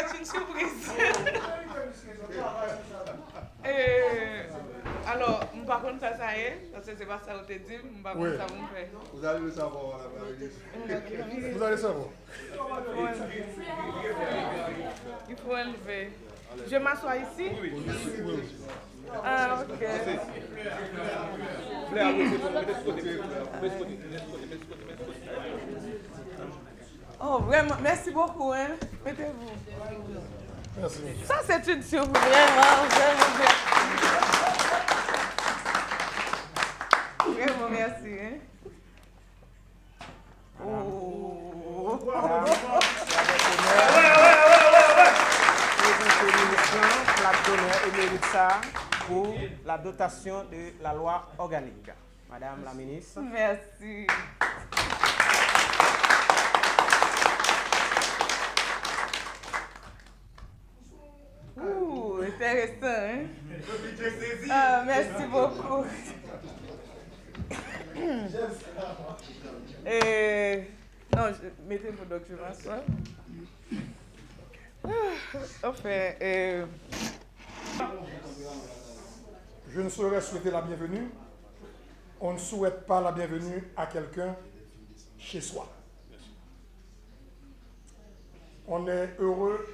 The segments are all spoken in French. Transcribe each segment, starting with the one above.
c'est une surprise. Alors, par contre, ça y est, parce que c'est pas ça que tu dit, par contre, ça vous fait. Vous allez le savoir, Madame la ministre. Vous allez savoir. Il faut enlever. Je m'assois ici? Oui. Ah, ok. Oh, vraiment, merci beaucoup, hein. Mettez-vous. Merci. Ça, c'est une surprise, vraiment, vraiment. Vraiment, merci, hein. Oh. Plaque d'honneur émérite ça pour la dotation de la loi organique. Madame la ministre. Merci. Ouh, intéressant, hein? Ah, merci beaucoup. Non, mettez vos documents, ça. Enfin, Je ne saurais souhaiter la bienvenue. On ne souhaite pas la bienvenue à quelqu'un chez soi. On est heureux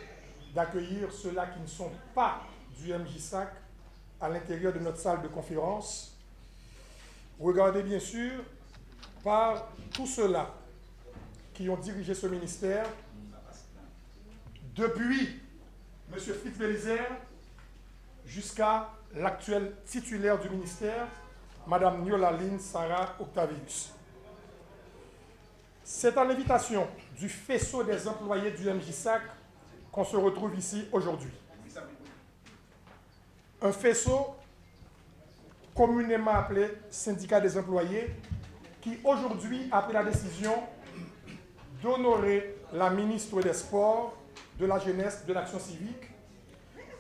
d'accueillir ceux-là qui ne sont pas du MJSAC à l'intérieur de notre salle de conférence. Regardez bien sûr par tous ceux-là qui ont dirigé ce ministère depuis M. Fritz Bélizer jusqu'à l'actuel titulaire du ministère, Mme Niola-Lynn Sarah Octavius. C'est à l'invitation du faisceau des employés du MJSAC qu'on se retrouve ici aujourd'hui. Un faisceau communément appelé syndicat des employés qui aujourd'hui a pris la décision d'honorer la ministre des Sports, de la Jeunesse, de l'Action civique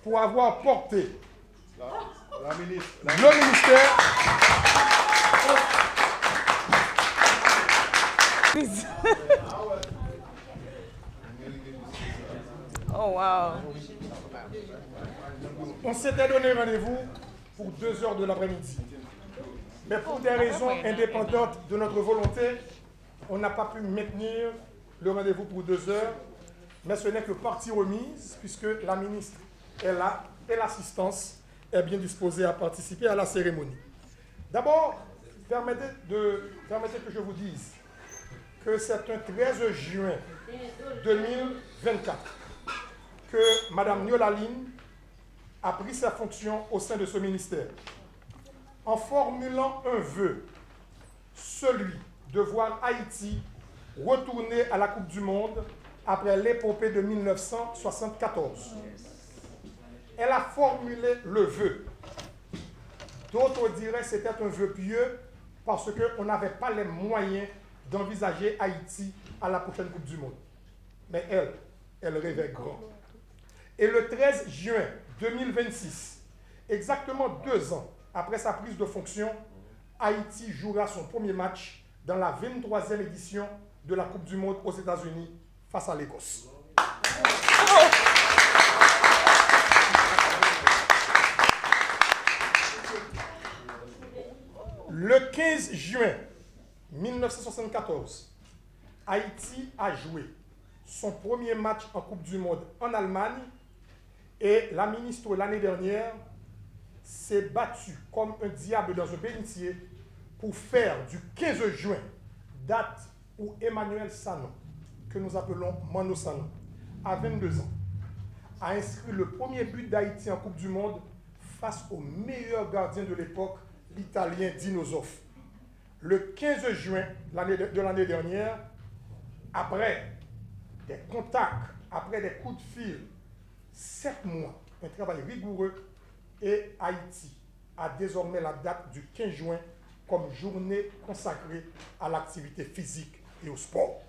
pour avoir porté le ministère oh wow. On s'était donné rendez-vous pour 2 heures de l'après-midi. Mais pour des raisons indépendantes de notre volonté, on n'a pas pu maintenir le rendez-vous pour 2 heures. Mais ce n'est que partie remise, puisque la ministre est là et l'assistance est bien disposée à participer à la cérémonie. D'abord, permettez que je vous dise que c'est un 13 juin 2024 que Mme Niola-Lynn a pris sa fonction au sein de ce ministère, en formulant un vœu, celui de voir Haïti retourner à la Coupe du Monde après l'épopée de 1974. Elle a formulé le vœu. D'autres diraient que c'était un vœu pieux parce qu'on n'avait pas les moyens d'envisager Haïti à la prochaine Coupe du Monde. Mais elle rêvait grand. Et le 13 juin 2026, exactement 2 ans après sa prise de fonction, Haïti jouera son premier match dans la 23e édition de la Coupe du Monde aux États-Unis face à l'Écosse. Le 15 juin 1974, Haïti a joué son premier match en Coupe du Monde en Allemagne et la ministre l'année dernière s'est battue comme un diable dans un bénitier pour faire du 15 juin, date où Emmanuel Sanon, que nous appelons Mano Sanon, à 22 ans, a inscrit le premier but d'Haïti en Coupe du Monde face au meilleur gardien de l'époque, l'Italien Dino Zoff. Le 15 juin de l'année dernière, après des contacts, après des coups de fil, 7 mois, un travail rigoureux, et Haïti a désormais la date du 15 juin comme journée consacrée à l'activité physique et au sport.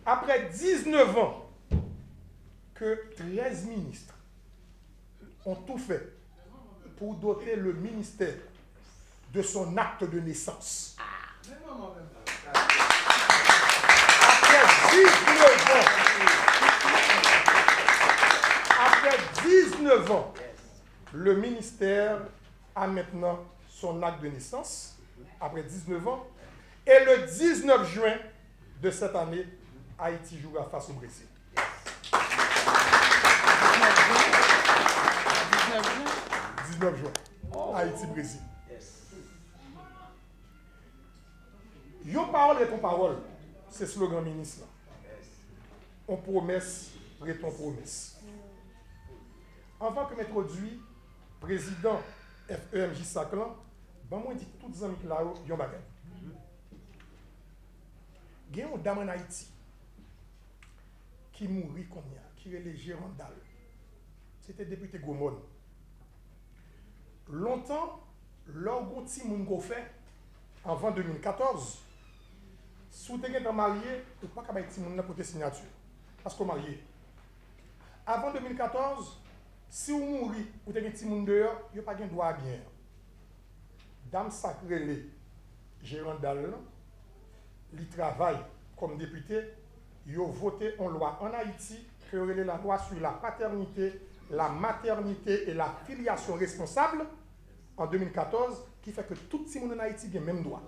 Après 19 ans que 13 ministres ont tout fait pour doter le ministère de son acte de naissance. Après 19 ans 19 ans, le ministère a maintenant son acte de naissance, après 19 ans, et le 19 juin de cette année, Haïti jouera face au Brésil. 19 juin. Haïti-Brésil. Yon parole est ton parole. C'est le slogan ministre. On promesse, répond promesse. Avant que m'introduise, président FEMJ Saclan, moi dit toutes les amis là, yon bagay. Il y a une dame en Haïti qui mourit combien, qui est le Gérandal. C'était député Gomon. Longtemps, l'orgon ti moun go fait, avant 2014, si vous êtes marié, vous ne pouvez pas ti moun pour signature. Parce que vous marié. Avant 2014, si vous mourrez, vous êtes ti moun dehors, vous n'avez pas de droit à bien. Dame sacrée, Gérandal, il travaille comme député, il a voté en loi en Haïti que la loi sur la paternité, la maternité et la filiation responsable en 2014 qui fait que tout le monde en Haïti a le même droit.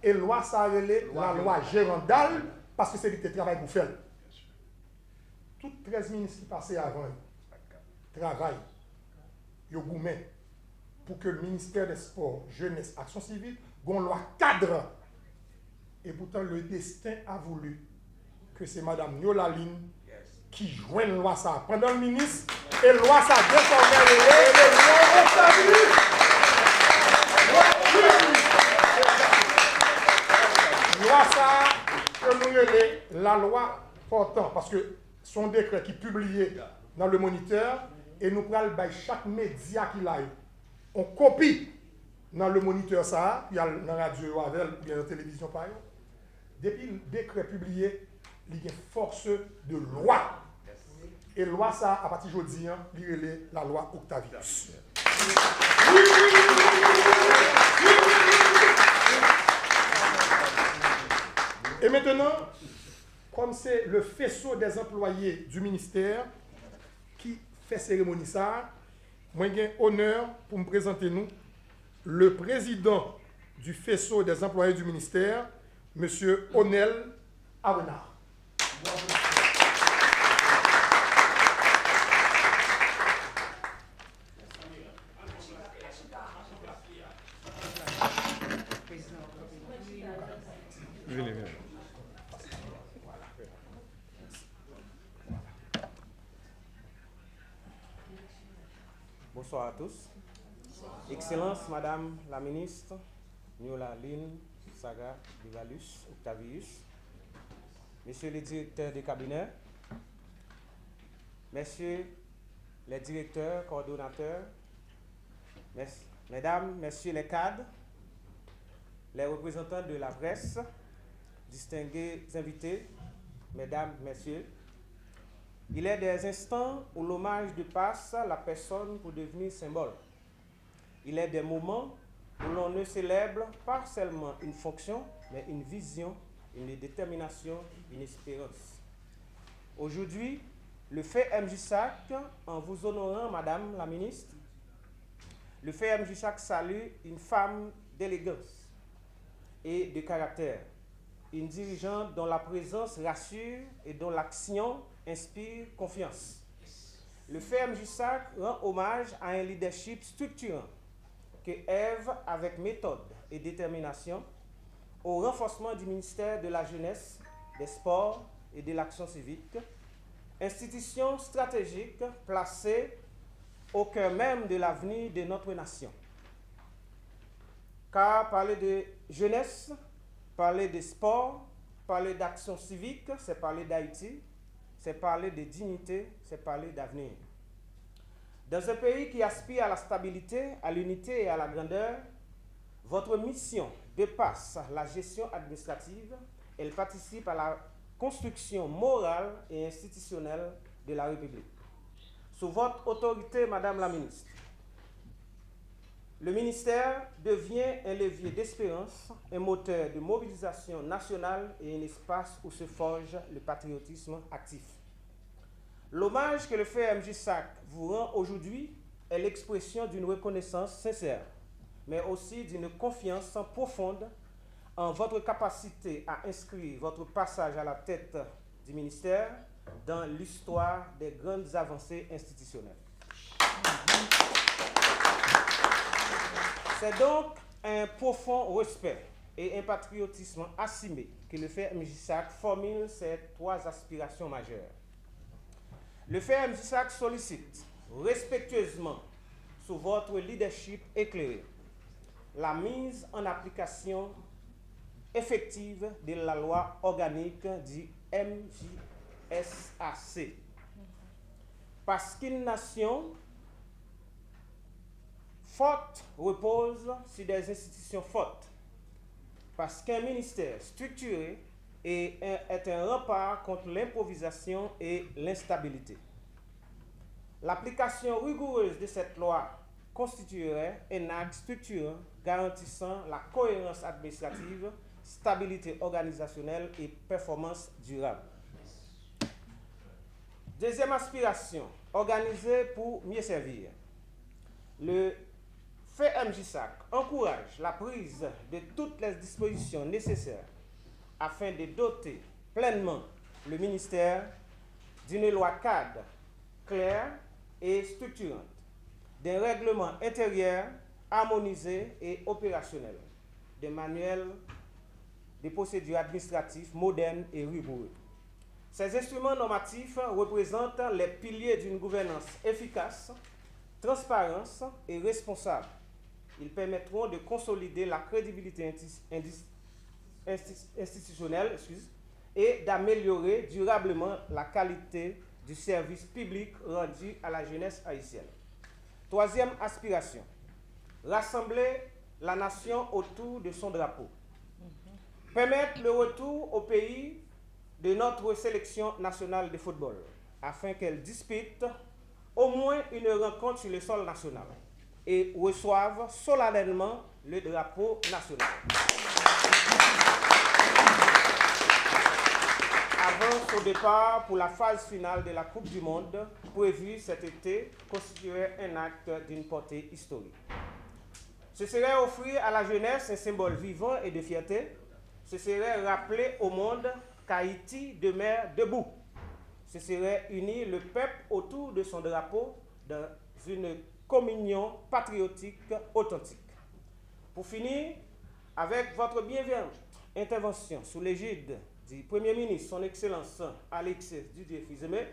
Et loi ça a relé la loi Gérandal parce que c'est le travail pour faire. Tous 13 ministres qui passaient avant travail, ils ont gourmet pour que le ministère des Sports, Jeunesse, Action Civile, ait une loi cadre. Et pourtant, le destin a voulu que c'est Mme Niolaline qui joigne loi ça pendant le ministre et loi ça désormais loi ça que nous relais la loi portant parce que son décret qui est publié dans le Moniteur et nous prenons chaque média qui l'a eu. On copie dans le Moniteur ça, il y a dans la radio avec, il y a dans la télévision par exemple. Depuis le décret publié, il y a force de loi. Et loi ça, à partir d'aujourd'hui, il y a la loi Octavius. Et maintenant, comme c'est le faisceau des employés du ministère qui fait cérémonie ça, moi j'ai honneur pour me présenter nous le président du faisceau des employés du ministère, M. Onel Arenard. Bonsoir à tous. Excellence, Madame la ministre, Niolaline Saga Vivalus Octavius, Monsieur le directeur de cabinet, Messieurs les directeurs, coordonnateurs, Mesdames, Messieurs les cadres, les représentants de la presse, distingués invités, Mesdames, Messieurs, il est des instants où l'hommage dépasse la personne pour devenir symbole. Il est des moments où l'on ne célèbre pas seulement une fonction, mais une vision, une détermination, une espérance. Aujourd'hui, le fait MJSAC, en vous honorant, Madame la ministre, le fait MJSAC salue une femme d'élégance et de caractère, une dirigeante dont la présence rassure et dont l'action inspire confiance. Le fait MJSAC rend hommage à un leadership structurant que œuvre avec méthode et détermination au renforcement du ministère de la Jeunesse, des Sports et de l'Action civique, institution stratégique placée au cœur même de l'avenir de notre nation. Car parler de jeunesse, parler de sport, parler d'action civique, c'est parler d'Haïti, c'est parler de dignité, c'est parler d'avenir. Dans un pays qui aspire à la stabilité, à l'unité et à la grandeur, votre mission dépasse la gestion administrative, elle participe à la construction morale et institutionnelle de la République. Sous votre autorité, Madame la ministre, le ministère devient un levier d'espérance, un moteur de mobilisation nationale et un espace où se forge le patriotisme actif. L'hommage que le fait MJSAC vous rend aujourd'hui est l'expression d'une reconnaissance sincère, mais aussi d'une confiance profonde en votre capacité à inscrire votre passage à la tête du ministère dans l'histoire des grandes avancées institutionnelles. C'est donc un profond respect et un patriotisme assumé que le fait MJSAC formule ces trois aspirations majeures. Le fait MJSAC sollicite respectueusement sous votre leadership éclairé la mise en application effective de la loi organique du MJSAC. Parce qu'une nation forte repose sur des institutions fortes. Parce qu'un ministère structuré est un rempart contre l'improvisation et l'instabilité. L'application rigoureuse de cette loi constituerait un acte structurant garantissant la cohérence administrative, stabilité organisationnelle et performance durable. Deuxième aspiration, organiser pour mieux servir. Le fait MJSAC encourage la prise de toutes les dispositions nécessaires afin de doter pleinement le ministère d'une loi cadre claire et structurante, d'un règlement intérieur harmonisé et opérationnel, de manuels de procédures administratives modernes et rigoureux. Ces instruments normatifs représentent les piliers d'une gouvernance efficace, transparente et responsable. Ils permettront de consolider la crédibilité institutionnelle et d'améliorer durablement la qualité du service public rendu à la jeunesse haïtienne. Troisième aspiration, rassembler la nation autour de son drapeau. Permettre le retour au pays de notre sélection nationale de football, afin qu'elle dispute au moins une rencontre sur le sol national et reçoive solennellement le drapeau national. Avant son départ pour la phase finale de la Coupe du Monde, prévue cet été, constituerait un acte d'une portée historique. Ce serait offrir à la jeunesse un symbole vivant et de fierté. Ce serait rappeler au monde qu'Haïti demeure debout. Ce serait unir le peuple autour de son drapeau dans une communion patriotique authentique. Pour finir, avec votre bienveillante intervention sous l'égide du Premier ministre, son Excellence Alexis Didier-Fils-Aimé,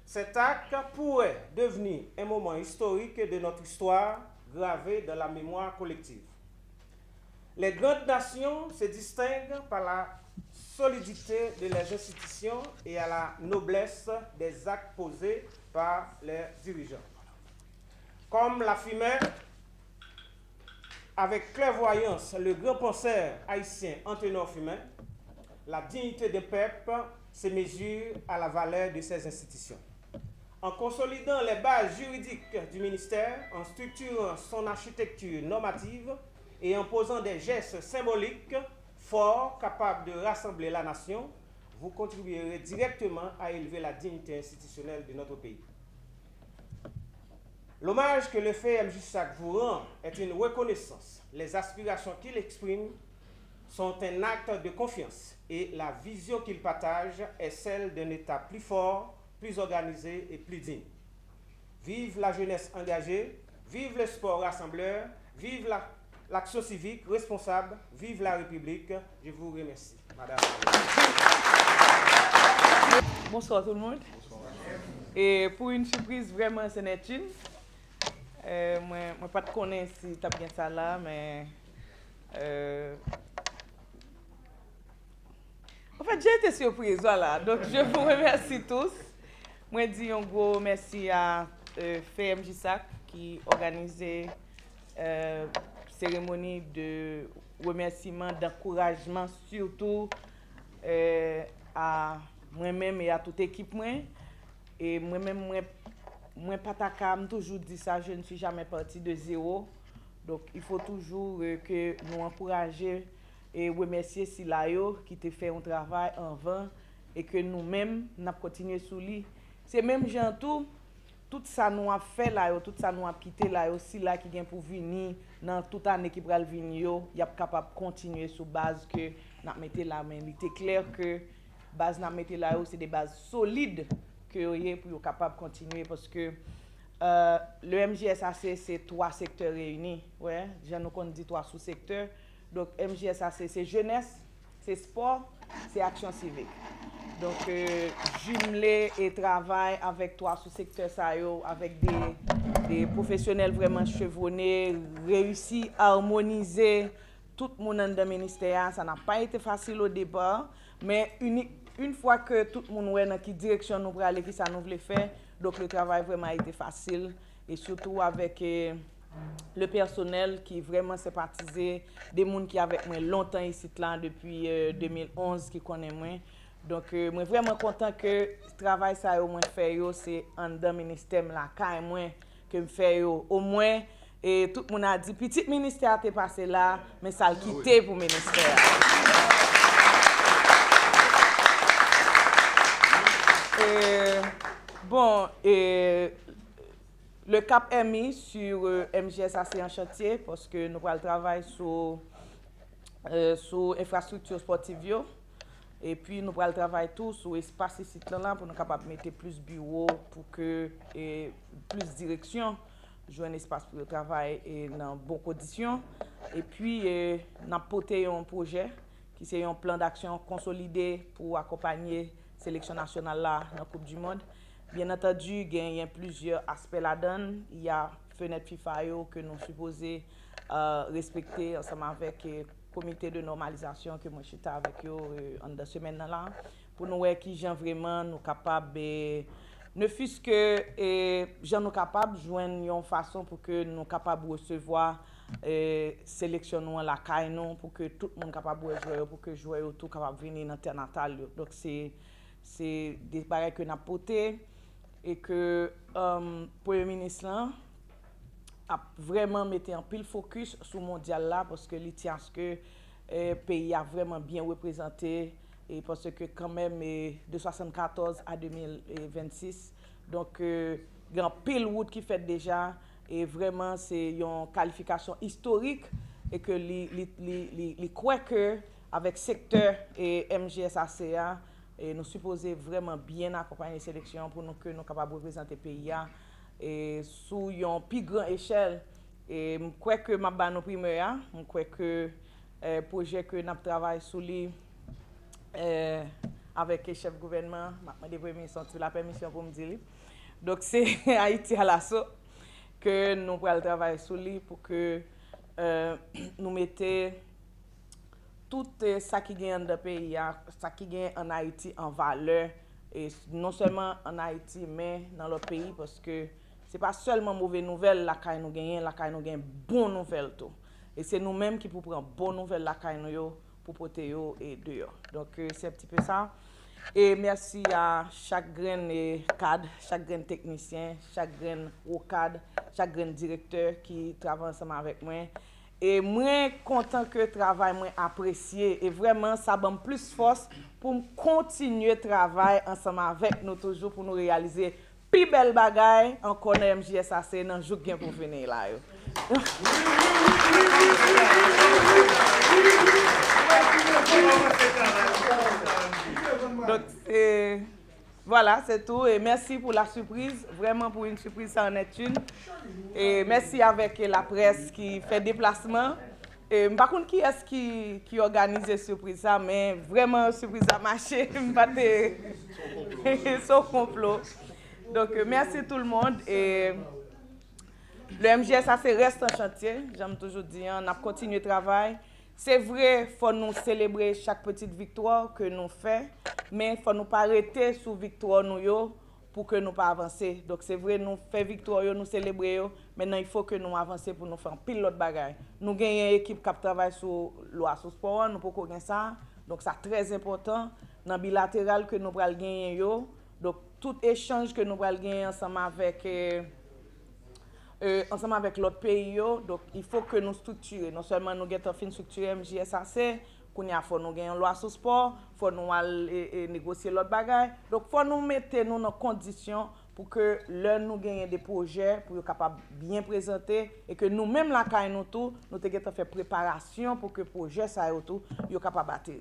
cet acte pourrait devenir un moment historique de notre histoire gravé dans la mémoire collective. Les grandes nations se distinguent par la solidité de leurs institutions et à la noblesse des actes posés par leurs dirigeants. Comme l'affirmait avec clairvoyance le grand penseur haïtien Antenor Fumain, la dignité des peuples se mesure à la valeur de ses institutions. En consolidant les bases juridiques du ministère, en structurant son architecture normative et en posant des gestes symboliques forts capables de rassembler la nation, vous contribuerez directement à élever la dignité institutionnelle de notre pays. L'hommage que le fait MJSAC vous rend est une reconnaissance. Les aspirations qu'il exprime sont un acte de confiance et la vision qu'il partage est celle d'un État plus fort, plus organisé et plus digne. Vive la jeunesse engagée, vive le sport rassembleur, vive l'action civique responsable, vive la République. Je vous remercie, madame. Bonsoir tout le monde. Et pour une surprise, vraiment, ce n'est une. Moi, pas de connaître si tu as bien ça là, mais. En fait, j'ai été surprise, voilà. Donc, je vous remercie tous. Moi, je dis un gros merci à FMJSAC qui organisait cérémonie de remerciement, d'encouragement, surtout à moi-même et à toute l'équipe. Et moi-même, moi, Patakam, toujours dit ça, je ne suis jamais parti de zéro. Donc, il faut toujours que nous encourager et remercier Silayo qui t'a fait un travail en vain et que nous-mêmes, nous continuons sous lui. c'est même gens tout ça nous a fait là, tout ça nous a quitté là, aussi là qui vient pour venir dans toute année qui pral venir, y a capable continuer sur base que n'a metté là, mais il était clair que base n'a metté là, c'est des bases solides que y pour capable continuer parce que le MJSAC c'est 3 secteurs réunis, ouais, j'en nous dit 3 sous-secteurs. Donc MJSAC c'est jeunesse, c'est sport, c'est action civique. Donc, jumeler et travail avec 3 sous-secteurs ça avec des professionnels vraiment chevronnés, réussi à harmoniser tout le monde dans le ministère. Ça n'a pas été facile au départ, mais une fois que tout le monde voit dans quelle direction nous voulons aller, qui ça nous voulait faire, donc le travail vraiment a été facile. Et surtout avec le personnel qui vraiment sympathisé, des gens qui avec moi longtemps ici là, depuis 2011 qui connaissent moi. Donc, je suis vraiment content que le travail ça au moins fait, c'est en dans le ministère là, quand moins que je fais au moins. Et tout le monde a dit, petit ministère t'est passé là, mais ça a quitté pour le ministère. Le cap est mis sur MJSAC en chantier parce que nous allons travailler sur infrastructure sportive. Et puis nous allons travailler tout sur l'espace ici là pour nous capables de mettre plus de bureaux pour que plus de direction jouer un espace pour le travail et dans bonnes conditions. Et puis nous avons porté un projet qui c'est un plan d'action consolidé pour accompagner la sélection nationale là dans la Coupe du Monde. Bien entendu, il y a plusieurs aspects là-dedans. Il y a fenêtre FIFA que nous supposons respecter ensemble avec comité de normalisation que moi j'étais avec eux en deux semaines là pour nous voir qui gens vraiment nous capables ne fût-ce que gens nous capables joindre une façon pour que nous capables recevoir sélectionnons la caille non pour que tout le monde capable jouer pour que joueur tout capable venir dans terre natale. Donc c'est des bagages que n'a porté et que premier ministre là a vraiment mis un pile focus sur le mondial là parce que il tient à ce que le pays a vraiment bien représenté et parce que quand même de 1974 à 2026 donc il y a un pile route qui fait déjà et vraiment c'est une qualification historique et que les croit que avec secteur et MJSACA et nous supposons vraiment bien accompagner les sélections pour nous que nous capables de représenter le pays et sous une plus grande échelle. Et je crois que ma ban nos primaires, je crois que le projet que nous travaillons sur lui avec le chef gouvernement, je vais demander la permission pour me dire. Donc c'est Haïti à l'assaut que nous allons travailler sur lui pour que nous mettions tout ça qui gagne dans le pays, ça qui gagne en Haïti en valeur, et non seulement en Haïti, mais dans le pays, parce que ce n'est pas seulement mauvaise nouvelle la caille nous gagne bonne nouvelle tout. Et c'est nous-mêmes qui pouvons prendre bonne nouvelle la caille nous pour porter et dehors. Donc c'est un petit peu ça. Et merci à chaque grain cadre, chaque grain technicien, chaque grain haut cadre, chaque grain directeur qui travaille ensemble avec moi. Et moi, content que le travail, moi apprécié. Et vraiment, ça donne plus force pour continuer le travail ensemble avec nous toujours pour nous réaliser plus belle bagaille encore dans MJSAC dans le jour qui pour venir là. Donc, voilà, c'est tout. Et merci pour la surprise. Vraiment pour une surprise, ça en est une. Et merci avec la presse qui fait déplacement. Et par contre, qui est-ce qui organise cette surprise ça, mais vraiment surprise à marcher, son complot. Donc merci tout le monde et le MJSAC reste en chantier. J'aime toujours dire, on a continué le travail. C'est vrai, il faut nous célébrer chaque petite victoire que nous faisons, mais il ne faut nous pas arrêter sur victoire nous pour que nous pas avancer. Donc c'est vrai, nous faisons victoire, nous célébrons, maintenant il faut que nous avancions pour nous faire pile l'autre bagaille. Nous avons une équipe qui travaille sur loi sur sport, nous pouvons gagner ça. Donc c'est très important dans le bilatéral que nous allons gagner. Donc tout échange que nous allons gagner ensemble avec l'autre pays, donc il faut que nous structurions. Non seulement nous avons fait structurer MJSAC qu'on y a faut nous gagner une loi sur le sport, faut nous négocier l'autre bagaille. Donc faut nous mettre nous dans conditions pour que l'un nous gagne des projets pour être capable bien présenter et que nous-mêmes la caille nous tout, nous t'ai fait préparation pour que le projet ça et tout, yo capable atterrir.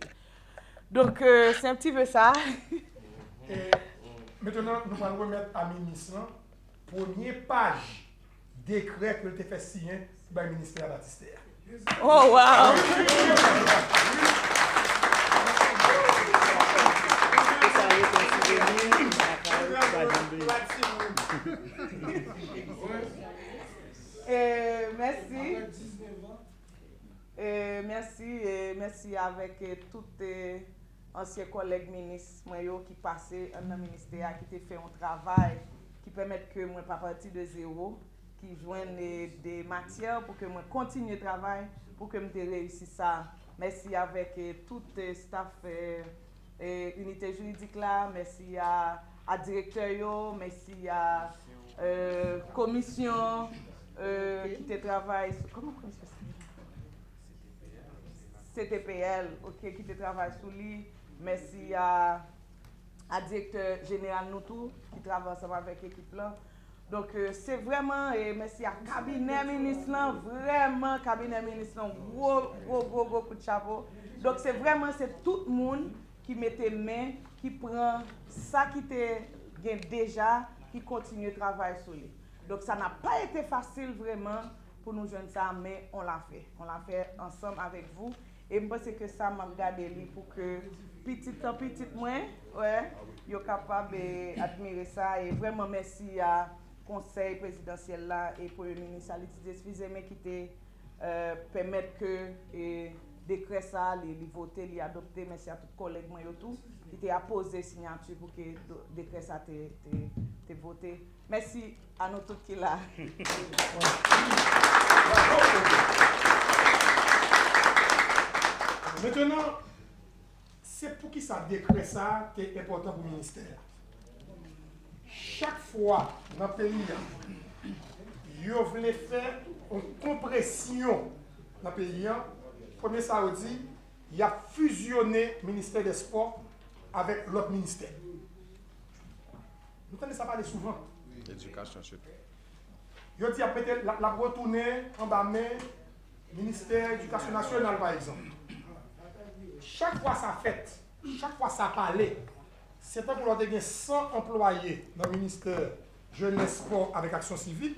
Donc c'est un petit peu ça. Et maintenant nous allons remettre à ministre première page décret que tu fait signer par le ministère Baptiste. Oh wow. Merci avec tous les anciens collègues ministres qui passaient dans le ministère, qui ont fait un travail qui permet que moi pas partir de zéro, qui joignent des matières pour que moi continue le travail, pour que je réussisse ça. Merci avec tout le staff unité juridique là, merci à directeur, merci à commission qui travaille, comment commission CTPL, ok, qui travaille sur lui. Merci à directeur général nous tout qui travaille ensemble avec l'équipe là. Donc c'est vraiment merci à cabinet ministre là, vraiment cabinet ministre gros coup de chapeau. Donc c'est vraiment c'est tout le monde qui mettait main, qui prend ça qui était déjà, qui continue de travailler sur lui. Donc ça n'a pas été facile vraiment pour nous joindre ça, mais on l'a fait. On l'a fait ensemble avec vous. Et je pense que ça m'a gardé pour que petit moins, ouais, yo capable d'admirer ça. Et vraiment merci à conseil présidentiel là et premier ministre Alexis excusez-moi qui te permettre que décret ça, les voter, les adopter. Merci à tous les collègues moi tout qui t'ont apposé signature pour que décret ça te voté. Merci à nous tous qui là. Maintenant, c'est pour qui ça décret ça qui est important pour le ministère. Chaque fois dans le pays, vous voulez faire une compression dans le pays. Premier Saoudi, il a fusionné le ministère des Sports avec l'autre ministère. Nous entendons ça parler souvent. L'éducation, surtout. Il a dit peut-être la retourner en bas le ministère de l'Éducation nationale, par exemple. Chaque fois ça fait, chaque fois ça parle, c'est tant qu'on a 100 employés dans le ministère Jeunesse Sport avec Action Civique.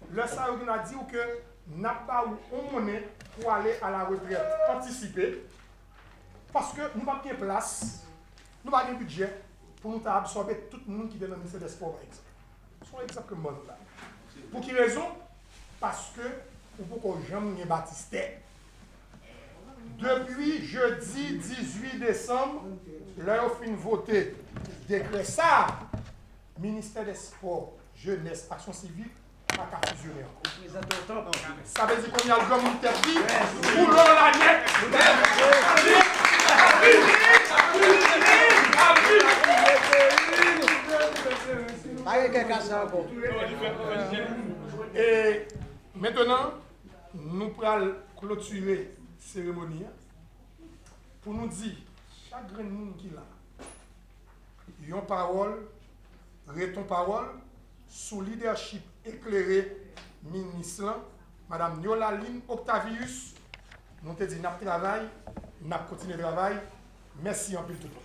Le Saoudi a dit que n'a pas où monnaie pour aller à la retraite anticipée parce que nous n'avons pas de place, nous n'avons pas de budget pour nous absorber tout le monde qui est dans le ministère des Sports, par exemple. C'est exactement là. Pour quelle raison? Parce que pour qu'on jamais Baptiste. Depuis jeudi 18 décembre, l'heure fin voté décret ça, ministère des Sports, Jeunesse, Action Civique, pas qu'à fusionner encore. Ça veut dire qu'on y a le grand militaire qui, pour l'année, et maintenant, nous allons clôturer la cérémonie pour nous dire, chaque grand monde qui est là, yon parole, reton parole, sous leadership éclairé, ministre, Madame Niolaline Octavius, nous te dit, nous travail, nous continuons le travail. Merci en plus tout le monde.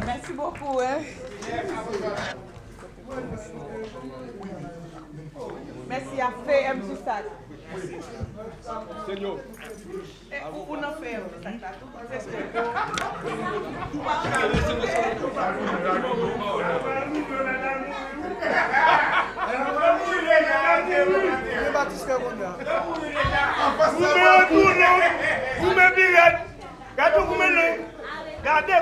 Merci beaucoup. Hein? Merci à faire un petit sac. Seigneur. Où n'en fait un petit sac là? C'est ce Gardez,